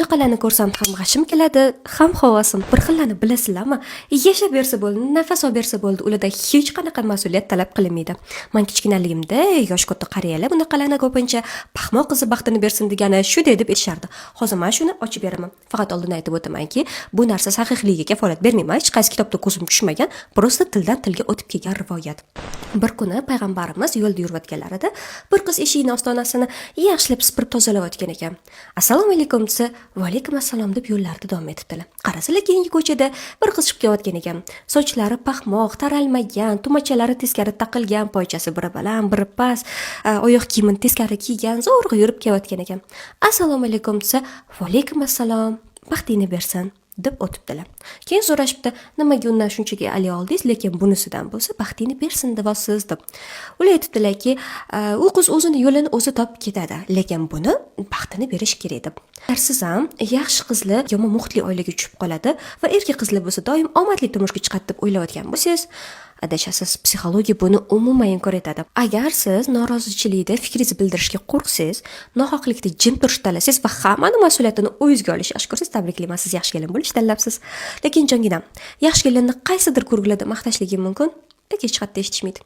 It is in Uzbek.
bunaqalarni ko'rsam ham g'ashim keladi, ham havosim bir xillarni bilasizlarmi? Yashab bersa bo'ldi, nafas olib bersa bo'ldi, ularda hech qanaqa mas'uliyat talab qilinmaydi. Men kichkinaligimda yosh katta qariyalar bunaqalarni ko'pincha paxmoq qizi baxtini bersin degani shu deb aytishardi. Hozir men shuni ochib beraman. Faqat oldin aytib o'tamanki, bu narsa sahihligiga kafolat bermayman. Hech qaysi kitobda ko'zim tushmagan, prosta tildan tilga o'tib kelgan rivoyat. Bir kuni payg'ambarimiz yo'lda yurayotganlarida bir qiz eshikning ostonasini yaxshilab sipirib tozalayotgan ekan. Assalomu alaykum desa, va alaykum assalom deb yo'llarida davom etibdilar. Qarasalar keyingi ko'chada bir qiz chiqib kelayotgan ekan. Sochlari paxmoq, taralmagan, tumachalari teskari taqilgan, poychasi biri baland, biri past, oyoq kiyimini teskari kiygan, zo'rg'a yurib kelayotgan ekan. Assalomu alaykum desa, va alaykum assalom, baxtingni bersin deb o'tibdilar. Keyin so'rashibdi, nimaga undan shunchaki aliy oldingiz, lekin bunisidan bo'lsa baxtingni bersin devasiz deb. Ular aytibdilarki, u qiz o'zini yo'lini o'zi topib ketadi, lekin buni baxtini berish kerak deb. Siz ham yaxshi qizlar yomon muxtli oilaga tushib qoladi va erkak qizlar bo'lsa doim omadli turmushga chiqadi deb o'ylayotgan bo'lsangiz, adashasiz. Psixologiya buni umuman inkor etadi. Agar siz norozichilikda fikringizni bildirishga qo'rqsangiz, nohaqlikda jim turishni tanlasangiz va hammani mas'uliyatini o'zingizga olishni ish ko'rsangiz, tabriklayman, siz yaxshi kelin bo'lishni tanlabsiz. Lekin jonginam, yaxshi kelinni qaysidir ko'rglarda maqtashligim mumkin, lekin hech qayerda eshitishmaydi.